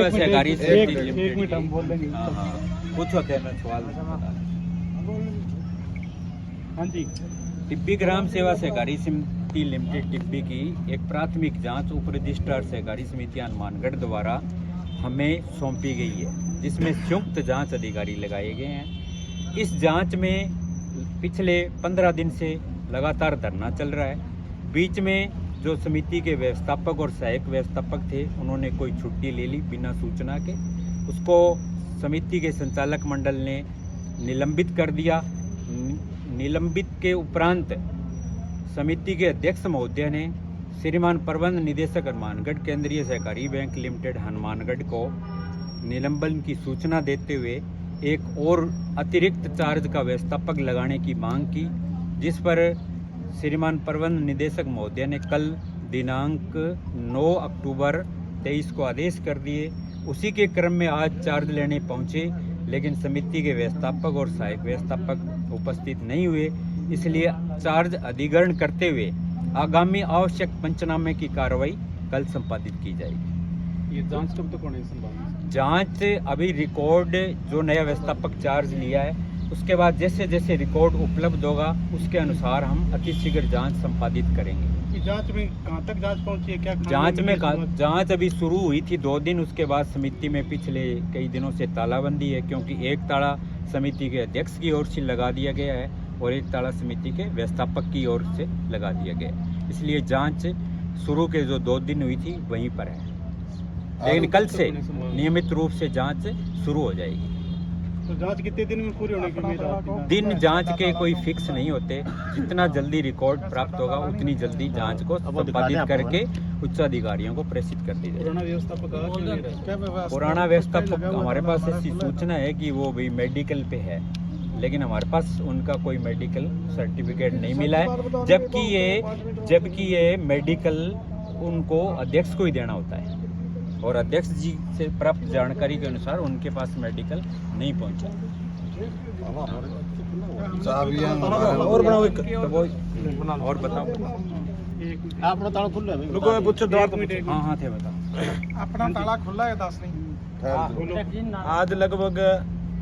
सेवा सहकारी समिति लिमिटेड। एक मिनट हम बोल देंगे। हाँ, कुछ होते हैं मैं सवाल हाँ जी। टिब्बी ग्राम सेवा सहकारी समिति लिमिटेड टिब्बी की एक प्राथमिक जांच उप रजिस्ट्रार सहकारी समिति हनुमानगढ़ द्वारा हमें सौंपी गई है, जिसमें संयुक्त जांच अधिकारी लगाए गए हैं। इस जांच में पिछले 15 दिन से लगातार धरना चल रहा है। बीच में जो समिति के व्यवस्थापक और सहायक व्यवस्थापक थे, उन्होंने कोई छुट्टी ले ली बिना सूचना के। उसको समिति के संचालक मंडल ने निलंबित कर दिया। निलंबित के उपरांत समिति के अध्यक्ष महोदय ने श्रीमान प्रबंध निदेशक हनुमानगढ़ केंद्रीय सहकारी बैंक लिमिटेड हनुमानगढ़ को निलंबन की सूचना देते हुए एक और अतिरिक्त चार्ज का व्यवस्थापक लगाने की मांग की, जिस पर श्रीमान प्रबंध निदेशक महोदय ने कल दिनांक 9 अक्टूबर 23 को आदेश कर दिए। उसी के क्रम में आज चार्ज लेने पहुंचे, लेकिन समिति के व्यवस्थापक और सहायक व्यवस्थापक उपस्थित नहीं हुए। इसलिए चार्ज अधिग्रहण करते हुए आगामी आवश्यक पंचनामे की कार्रवाई कल संपादित की जाएगी। ये जांच कब तक होने की संभावना है? जांच अभी रिकॉर्ड जो नया व्यवस्थापक चार्ज लिया है, उसके बाद जैसे जैसे रिकॉर्ड उपलब्ध होगा उसके अनुसार हम अतिशीघ्र जांच संपादित करेंगे। कि जांच में कहाँ तक जांच पहुंची है? क्या जांच अभी शुरू हुई थी 2 दिन, उसके बाद समिति में पिछले कई दिनों से तालाबंदी है, क्योंकि एक ताला समिति के अध्यक्ष की ओर से लगा दिया गया है और एक ताला समिति के व्यवस्थापक की ओर से लगा दिया गया है। इसलिए जांच शुरू के जो 2 दिन हुई थी वहीं पर है, लेकिन कल से नियमित रूप से जांच शुरू हो जाएगी। तो जांच कितने दिन में पूरी होने की उम्मीद है? दिन जांच के कोई फिक्स नहीं होते, जितना जल्दी रिकॉर्ड प्राप्त होगा उतनी जल्दी जांच को संपादित करके उच्च अधिकारियों को प्रेषित कर दी जाएगी। पुराना व्यवस्थापक हमारे पास ऐसी सूचना है कि वो भी मेडिकल पे है, लेकिन हमारे पास उनका कोई मेडिकल सर्टिफिकेट नहीं मिला है, जबकि ये मेडिकल उनको अध्यक्ष को ही देना होता है और अध्यक्ष जी से प्राप्त जानकारी के अनुसार उनके पास मेडिकल नहीं पहुंचा। और बनाओ एक और बताओ। अपना ताला खुला है? रुको पूछो हाँ थे बताओ। अपना ताला खुला है? 10 नहीं। आज लगभग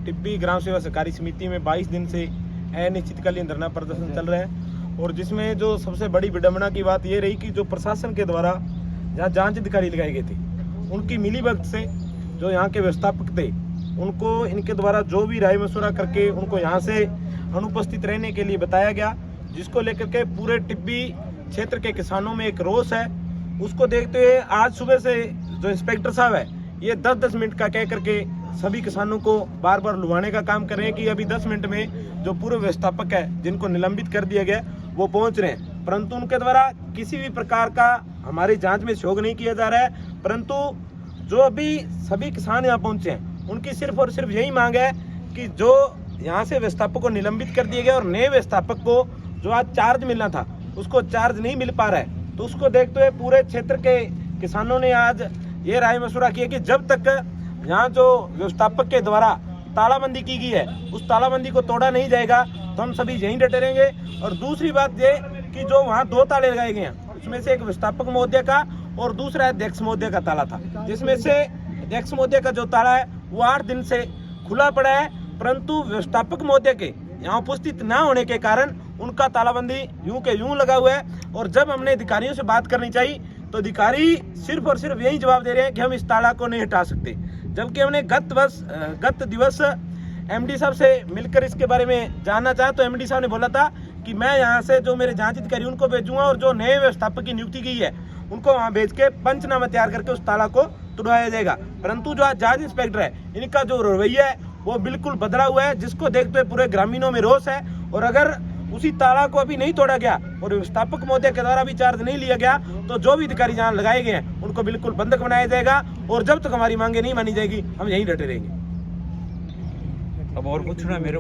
टिब्बी ग्राम सेवा सहकारी समिति में 22 दिन से अनिश्चितकालीन धरना प्रदर्शन चल रहे हैं, और जिसमें जो सबसे बड़ी विडंबना की बात ये रही कि जो प्रशासन के द्वारा जहाँ जांच अधिकारी लगाए गए थे, उनकी मिलीभगत से जो यहाँ के व्यवस्थापक थे, उनको इनके द्वारा जो भी राय मशवरा करके उनको यहाँ से अनुपस्थित रहने के लिए बताया गया, जिसको लेकर के पूरे टिब्बी क्षेत्र के किसानों में एक रोष है। उसको देखते हुए आज सुबह से जो इंस्पेक्टर साहब है, ये 10-10 मिनट का कह करके सभी किसानों को बार बार लुभाने का काम कर रहे हैं कि अभी 10 मिनट में जो पूर्व व्यवस्थापक है जिनको निलंबित कर दिया गया वो पहुंच रहे हैं, परंतु उनके द्वारा किसी भी प्रकार का हमारी जांच में सहयोग नहीं किया जा रहा है। परंतु जो अभी सभी किसान यहाँ पहुंचे हैं, उनकी सिर्फ और सिर्फ यही मांग है कि जो यहाँ से व्यवस्थापक को निलंबित कर दिया गया और नए व्यवस्थापक को जो आज चार्ज मिलना था उसको चार्ज नहीं मिल पा रहा है, तो उसको देखते हुए पूरे क्षेत्र के किसानों ने आज ये राय मशवरा किया कि जब तक यहाँ जो व्यवस्थापक के द्वारा तालाबंदी की गई है उस तालाबंदी को तोड़ा नहीं जाएगा तो हम सभी यहीं डटे रहेंगे। और दूसरी बात ये कि जो वहाँ 2 ताले लगाए गए हैं, उसमें से एक व्यवस्थापक महोदय का और दूसरा अध्यक्ष महोदय का ताला था, जिसमें से अध्यक्ष महोदय का जो ताला है वो 8 दिन से खुला पड़ा है, परंतु व्यवस्थापक महोदय के यहाँ उपस्थित न होने के कारण उनका तालाबंदी यूं के यूं लगा हुआ है। और जब हमने अधिकारियों से बात करनी चाहिए तो अधिकारी सिर्फ और सिर्फ यही जवाब दे रहे हैं कि हम इस ताला को नहीं हटा सकते, जबकि हमने गत दिवस एमडी साहब से मिलकर इसके बारे में जानना चाहा तो एमडी साहब ने बोला था कि मैं यहाँ से जो मेरे जांच अधिकारी उनको भेजूंगा और जो नए व्यवस्थापक की नियुक्ति की है उनको वहाँ भेज के पंचनामा तैयार करके उस ताला को तुड़वाया जाएगा। परंतु जो आज जांच इंस्पेक्टर है, इनका जो रवैया है वो बिल्कुल बदला हुआ है, जिसको देखते हुए पूरे ग्रामीणों में रोष है। और अगर उसी ताला को अभी नहीं तोड़ा गया और व्यवस्थापक महोदय के द्वारा भी चार्ज नहीं लिया गया तो जो भी अधिकारी जहाँ लगाए गए हैं उनको बिल्कुल बंधक बनाया जाएगा, और जब तक हमारी मांगे नहीं मानी जाएगी हम यहीं डटे रहेंगे। अब और पूछना मेरे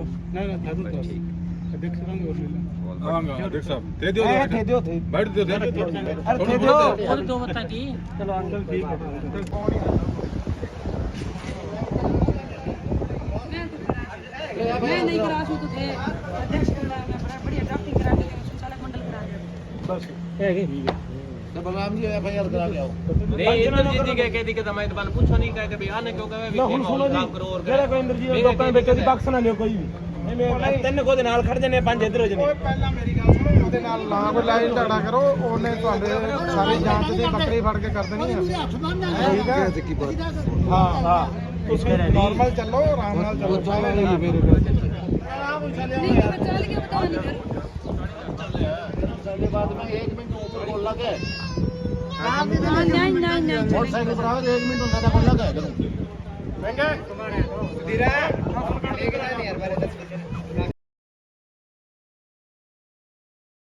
मैं नहीं करा तो थे अध्यक्ष बढ़िया ड्राफ्टिंग करा के संचालक मंडल करा बस है बलराम जी एफआईआर करा के आओ नहीं इंद्रजीत जी कहती कि मैं तो पूछो नहीं कह के भी आने क्यों कहे ਨਾ ਹੁਣ ਸੁਣੋ ਜੀ ਜਿਹੜਾ ਕੋਈ ਇੰਦਰ ਜੀ ਲੋਕਾਂ ਦੇ ਵਿੱਚ ਦੀ ਬਖਸ਼ ਨਾ ਲਿਓ ਕੋਈ ਵੀ ਮੈਂ ਤਿੰਨ ਕੋ ਦੇ ਨਾਲ ਖੜ ਜਨੇ ਪੰਜ ਇੱਧਰ ਹੋ ਜਨੇ ਪਹਿਲਾਂ ਮੇਰੀ ਗੱਲ ਸੁਣੋ ਉਹਦੇ ਨਾਲ ਨਾ ਕੋਈ ਲਾਈਨ ਝਗੜਾ ਕਰੋ ਉਹਨੇ ਤੁਹਾਡੇ ਸਾਰੀ ਜਾਂਚ ਦੀ ਬੱਕਰੀ ਫੜ ਕੇ ਕਰ ਦੇਣੀ ਹੈ ਠੀਕ ਹੈ ਹਾਂ ਹਾਂ ਤੁਸੀਂ ਨਾਰਮਲ ਚੱਲੋ ਆਰਾਮ ਨਾਲ ਚੱਲੋ नहीं बचा लेके बता नहीं कर के बाद में 1 मिनट ऊपर बोल लगे नहीं नहीं नहीं मोटरसाइकिल पर आओ 1 मिनट ज्यादा बोल लगे महंगे धीरे एक नहीं यार मेरे 10